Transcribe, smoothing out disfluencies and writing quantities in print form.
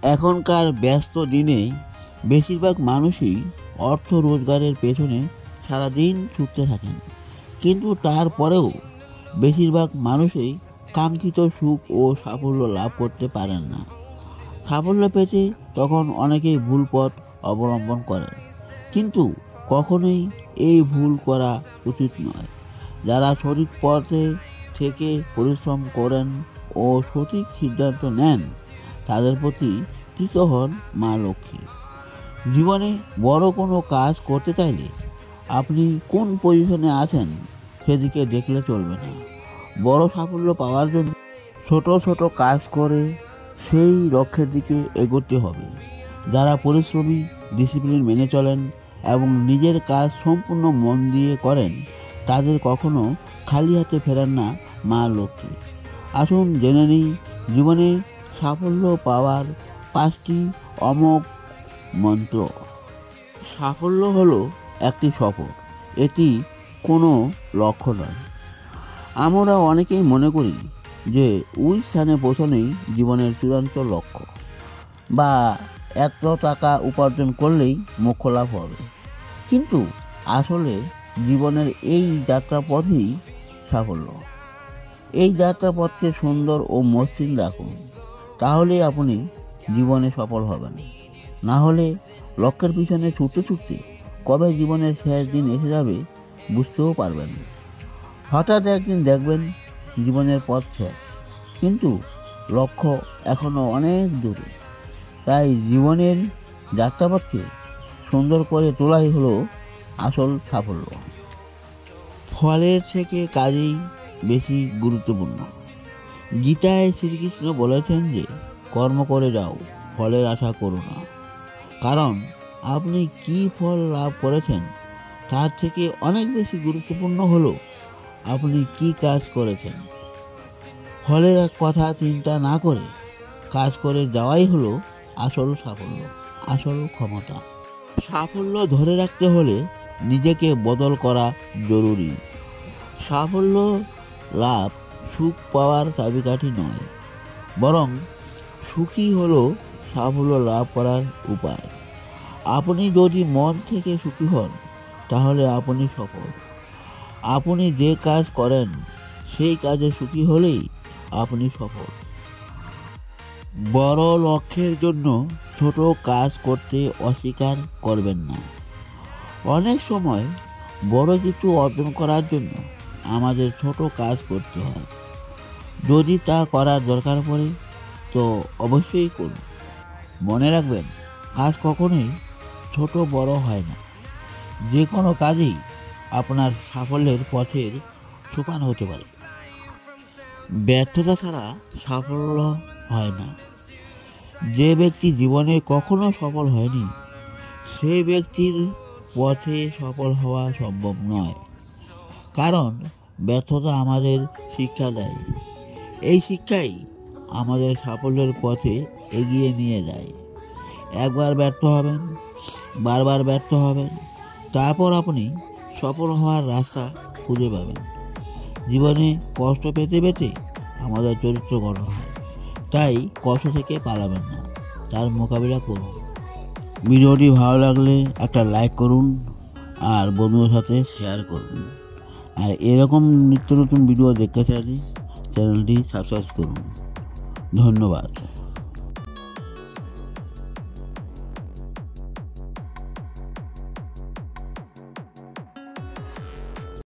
এখনকার ব্যস্ত দিনে বেশিরভাগ মানুষই অর্থ রোজগারের পেছনে সারাদিন ছুটতে থাকেন, কিন্তু তারপরেও বেশিরভাগ মানুষই কাঙ্ক্ষিত সুখ ও সাফল্য লাভ করতে পারেন না। সাফল্য পেতে তখন অনেকেই ভুল পথ অবলম্বন করেন, কিন্তু কখনোই এই ভুল করা উচিত নয়। যারা সঠিক পথে থেকে পরিশ্রম করেন ও সঠিক সিদ্ধান্ত নেন, তাদের প্রতি কৃত হন মা লক্ষ্মী। জীবনে বড় কোনো কাজ করতে চাইলে আপনি কোন পজিশনে আছেন সেদিকে দেখলে চলবে না। বড় সাফল্য পাওয়ার জন্য ছোট ছোট কাজ করে সেই লক্ষ্যের দিকে এগোতে হবে। যারা পরিশ্রমী, ডিসিপ্লিন মেনে চলেন এবং নিজের কাজ সম্পূর্ণ মন দিয়ে করেন, তাদের কখনো খালি হাতে ফেরেন না মা লক্ষ্মী। আসুন জেনে নিই জীবনে সাফল্য পাওয়ার 5টি অমোঘ মন্ত্র। সাফল্য হলো একটি সফর, এটি কোনো লক্ষ্য নয়। আমরা অনেকেই মনে করি যে ওই স্থানে পৌঁছানোই জীবনের চূড়ান্ত লক্ষ্য, বা এত টাকা উপার্জন করলেই মোক্ষ লাভ হবে। কিন্তু আসলে জীবনের এই যাত্রাপথই সাফল্য। এই যাত্রাপথকে সুন্দর ও মসৃণ রাখুন, তাহলেই আপনি জীবনে সফল হবেন। না হলে লক্ষ্যের পিছনে ছুটতে ছুটতে কবে জীবনের শেষ দিন এসে যাবে বুঝতেও পারবেন না। হঠাৎ একদিন দেখবেন জীবনের পথ শেষ, কিন্তু লক্ষ্য এখনো অনেক দূরে। তাই জীবনের যাত্রাপথকে সুন্দর করে তোলাই হলো আসল সাফল্য। ফলের থেকে কাজেই বেশি গুরুত্বপূর্ণ। গীতায় শ্রীকৃষ্ণ বলেছেন যে কর্ম করে যাও, ফলের আশা করো না। কারণ আপনি কি ফল লাভ করেছেন তার থেকে অনেক বেশি গুরুত্বপূর্ণ হলো আপনি কি কাজ করেছেন। ফলের কথা চিন্তা না করে কাজ করে যাওয়াই হলো আসল সাফল্য, আসল ক্ষমতা। সাফল্য ধরে রাখতে হলে নিজেকে বদল করা জরুরি। সাফল্য লাভ সুখ পাওয়ার চাবিকাঠি নয়, বরং সুখী হলো সাফল্য লাভ করার উপায়। আপনি যদি মন থেকে সুখী হন, তাহলে আপনি সফল। আপনি যে কাজ করেন সেই কাজে সুখী হলেই আপনি সফল। বড় লক্ষ্যের জন্য ছোট কাজ করতে অস্বীকার করবেন না। অনেক সময় বড় কিছু অর্জন করার জন্য আমাদের ছোট কাজ করতে হয়। যদি তা করার দরকার পড়ে তো অবশ্যই করুন। মনে রাখবেন, কাজ কখনোই ছোট বড় হয় না। যে কোনো কাজেই আপনার সাফল্যের পথের সোপান হতে পারে। ব্যর্থতা ছাড়া সাফল্য হয় না। যে ব্যক্তি জীবনে কখনো সফল হয়নি, সেই ব্যক্তির পথে সফল হওয়া সম্ভব নয়। কারণ ব্যর্থতা আমাদের শিক্ষা দেয়। এই শিক্ষাই আমাদের সাফল্যের পথে এগিয়ে নিয়ে যায়। একবার ব্যর্থ হবেন, বারবার ব্যর্থ হবেন, তারপর আপনি সফল হওয়ার রাস্তা খুঁজে পাবেন। জীবনে কষ্ট পেতে পেতে আমাদের চরিত্র গঠন হয়। তাই কষ্ট থেকে পালাবেন না, তার মোকাবিলা করুন। ভিডিওটি ভালো লাগলে একটা লাইক করুন আর বন্ধুদের সাথে শেয়ার করুন। আর এরকম নিত্য নতুন ভিডিও দেখতে চাইলে চ্যানেলটি সাবস্ক্রাইব করুন। ধন্যবাদ।